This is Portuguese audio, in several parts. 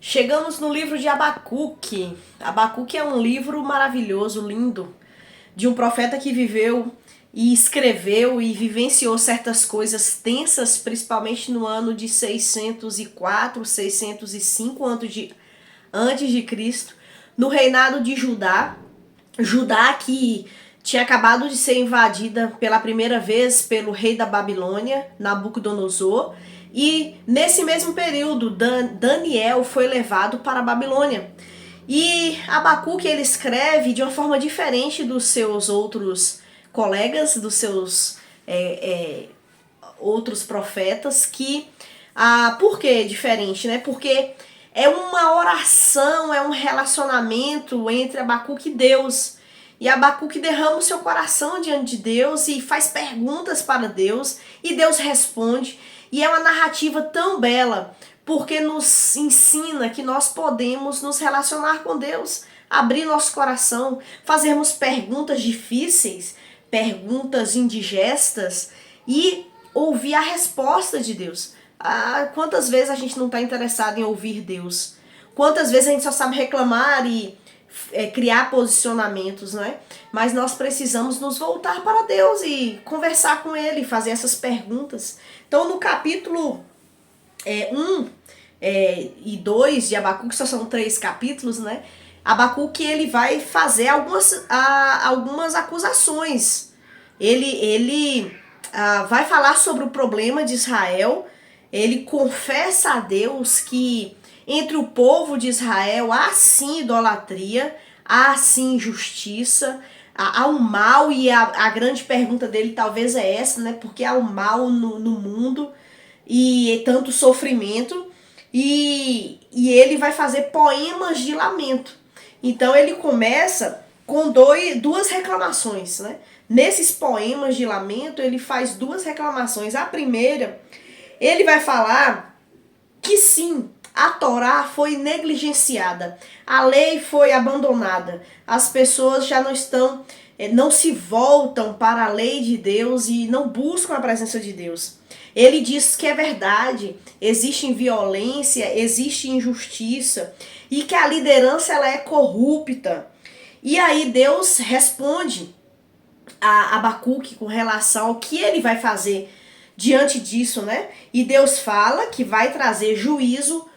Chegamos no livro de Abacuque. Abacuque é um livro maravilhoso, lindo, de um profeta que viveu e escreveu e vivenciou certas coisas tensas, principalmente no ano de 604, 605 antes de Cristo, no reinado de Judá. Judá que tinha acabado de ser invadida pela primeira vez pelo rei da Babilônia, Nabucodonosor, e nesse mesmo período Daniel foi levado para a Babilônia. E Abacuque ele escreve de uma forma diferente dos seus outros colegas, dos seus outros profetas, por que diferente, né? Porque é uma oração, é um relacionamento entre Abacuque e Deus. E Abacuque derrama o seu coração diante de Deus e faz perguntas para Deus, e Deus responde. E é uma narrativa tão bela, porque nos ensina que nós podemos nos relacionar com Deus, abrir nosso coração, fazermos perguntas difíceis, perguntas indigestas e ouvir a resposta de Deus. Quantas vezes a gente não está interessado em ouvir Deus? Quantas vezes a gente só sabe reclamar e criar posicionamentos, não é? Mas nós precisamos nos voltar para Deus e conversar com Ele, fazer essas perguntas. Então, no capítulo 1 e 2 de Abacuque, só são 3 capítulos, né? Abacuque ele vai fazer algumas acusações. Ele vai falar sobre o problema de Israel. Ele confessa a Deus que entre o povo de Israel há sim idolatria, há sim injustiça, há um mal, e a grande pergunta dele talvez é essa, né? Porque há um mal no mundo e tanto sofrimento, e ele vai fazer poemas de lamento. Então ele começa com duas reclamações, né? Nesses poemas de lamento ele faz duas reclamações. A primeira, ele vai falar que sim, a Torá foi negligenciada, a lei foi abandonada, as pessoas já não se voltam para a lei de Deus e não buscam a presença de Deus. Ele diz que é verdade, existe violência, existe injustiça e que a liderança ela é corrupta. E aí Deus responde a Abacuque com relação ao que ele vai fazer diante disso, né? E Deus fala que vai trazer juízo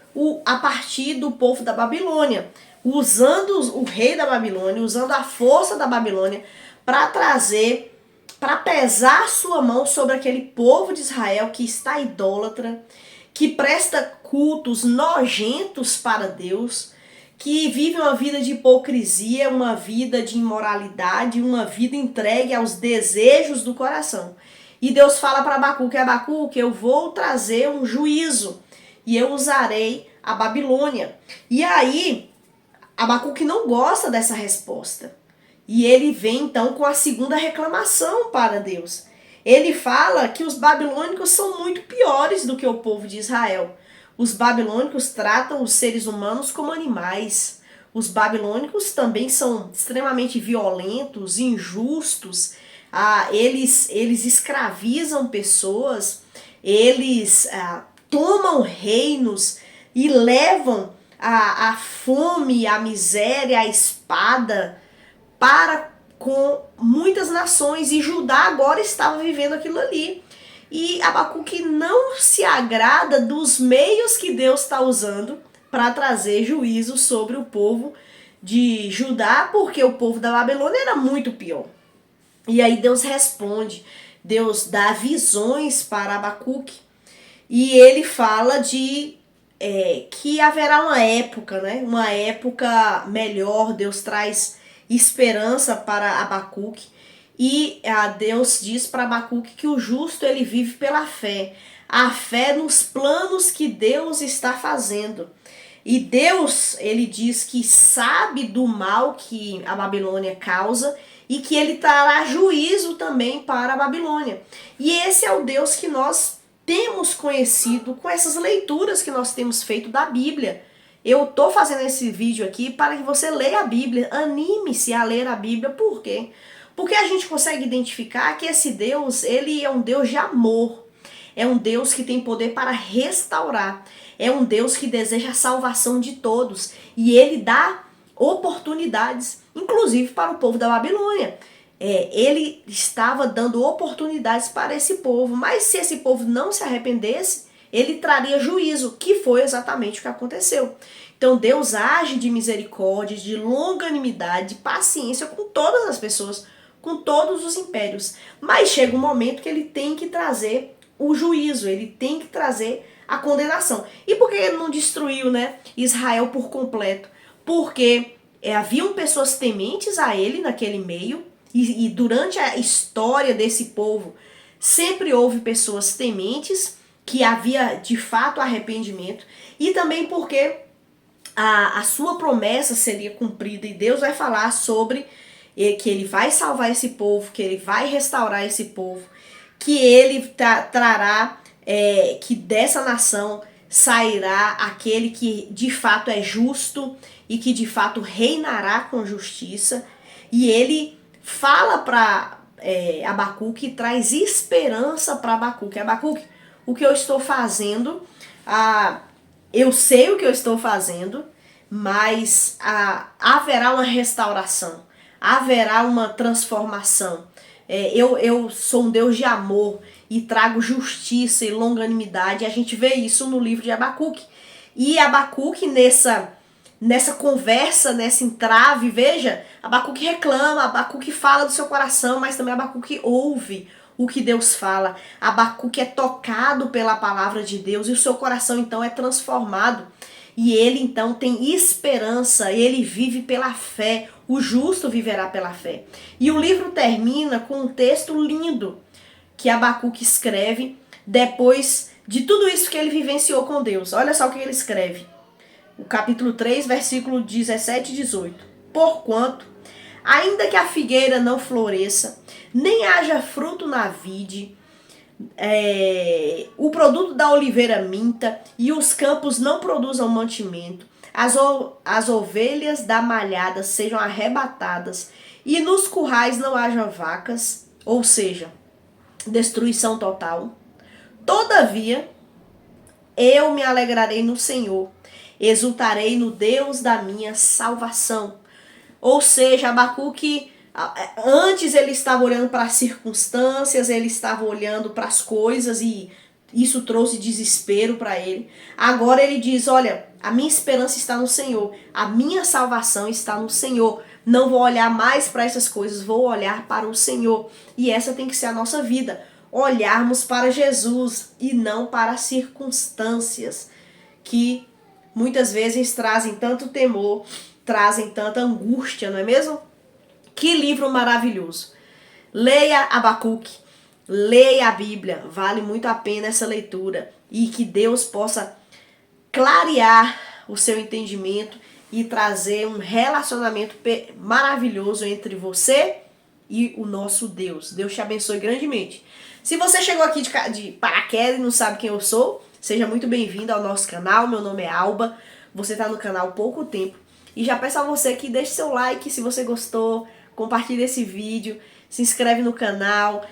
a partir do povo da Babilônia, usando o rei da Babilônia, usando a força da Babilônia para pesar sua mão sobre aquele povo de Israel que está idólatra, que presta cultos nojentos para Deus, que vive uma vida de hipocrisia, uma vida de imoralidade, uma vida entregue aos desejos do coração. E Deus fala para Abacuque, eu vou trazer um juízo e eu usarei a Babilônia. E aí, Abacuque não gosta dessa resposta. E ele vem então com a segunda reclamação para Deus. Ele fala que os babilônicos são muito piores do que o povo de Israel. Os babilônicos tratam os seres humanos como animais. Os babilônicos também são extremamente violentos, injustos. Eles escravizam pessoas, eles tomam reinos e levam a fome, a miséria, a espada para com muitas nações, e Judá agora estava vivendo aquilo ali. E Abacuque não se agrada dos meios que Deus está usando para trazer juízo sobre o povo de Judá, porque o povo da Babilônia era muito pior. E aí Deus responde, Deus dá visões para Abacuque, e ele fala que haverá uma época, né? Uma época melhor. Deus traz esperança para Abacuque, e Deus diz para Abacuque que o justo ele vive pela fé, a fé nos planos que Deus está fazendo. E Deus, ele diz que sabe do mal que a Babilônia causa e que ele trará juízo também para a Babilônia. E esse é o Deus que nós temos conhecido com essas leituras que nós temos feito da Bíblia. Eu tô fazendo esse vídeo aqui para que você leia a Bíblia, anime-se a ler a Bíblia. Por quê? Porque a gente consegue identificar que esse Deus, ele é um Deus de amor. É um Deus que tem poder para restaurar. é um Deus que deseja a salvação de todos. E ele dá oportunidades, inclusive para o povo da Babilônia. Ele estava dando oportunidades para esse povo, mas se esse povo não se arrependesse, ele traria juízo, que foi exatamente o que aconteceu. Então Deus age de misericórdia, de longanimidade, de paciência com todas as pessoas, com todos os impérios. Mas chega um momento que ele tem que trazer o juízo, ele tem que trazer a condenação. E por que ele não destruiu, né, Israel por completo? Porque haviam pessoas tementes a ele naquele meio, e durante a história desse povo, sempre houve pessoas tementes, que havia de fato arrependimento, e também porque a sua promessa seria cumprida, e Deus vai falar sobre que ele vai salvar esse povo, que ele vai restaurar esse povo, que ele trará, que dessa nação sairá aquele que de fato é justo e que de fato reinará com justiça. E ele fala para Abacuque, traz esperança para Abacuque. Abacuque, o que eu estou fazendo, eu sei o que eu estou fazendo, mas haverá uma restauração, haverá uma transformação. Eu sou um Deus de amor e trago justiça e longanimidade. A gente vê isso no livro de Abacuque. E Abacuque nessa conversa, nessa entrave, veja, Abacuque reclama, Abacuque fala do seu coração, mas também Abacuque ouve o que Deus fala. Abacuque é tocado pela palavra de Deus e o seu coração então é transformado. E ele então tem esperança, ele vive pela fé, o justo viverá pela fé. E o livro termina com um texto lindo que Abacuque escreve depois de tudo isso que ele vivenciou com Deus. Olha só o que ele escreve. O capítulo 3, versículo 17 e 18. Porquanto, ainda que a figueira não floresça, nem haja fruto na vide, o produto da oliveira minta e os campos não produzam mantimento, as ovelhas da malhada sejam arrebatadas e nos currais não haja vacas, ou seja, destruição total. Todavia, eu me alegrarei no Senhor, exultarei no Deus da minha salvação. Ou seja, Abacuque, antes ele estava olhando para as circunstâncias, ele estava olhando para as coisas e isso trouxe desespero para ele. Agora ele diz, olha, a minha esperança está no Senhor, a minha salvação está no Senhor. Não vou olhar mais para essas coisas, vou olhar para o Senhor. E essa tem que ser a nossa vida, olharmos para Jesus e não para as circunstâncias que muitas vezes trazem tanto temor, trazem tanta angústia, não é mesmo? Que livro maravilhoso. Leia Abacuque, leia a Bíblia, vale muito a pena essa leitura. E que Deus possa clarear o seu entendimento e trazer um relacionamento maravilhoso entre você e o nosso Deus. Deus te abençoe grandemente. Se você chegou aqui de paraquedas e não sabe quem eu sou, seja muito bem-vindo ao nosso canal. Meu nome é Alba, você está no canal há pouco tempo. E já peço a você que deixe seu like se você gostou, compartilhe esse vídeo, se inscreve no canal,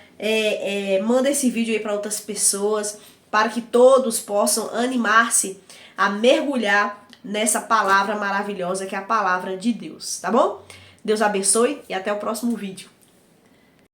manda esse vídeo aí para outras pessoas, para que todos possam animar-se a mergulhar nessa palavra maravilhosa que é a palavra de Deus, tá bom? Deus abençoe e até o próximo vídeo.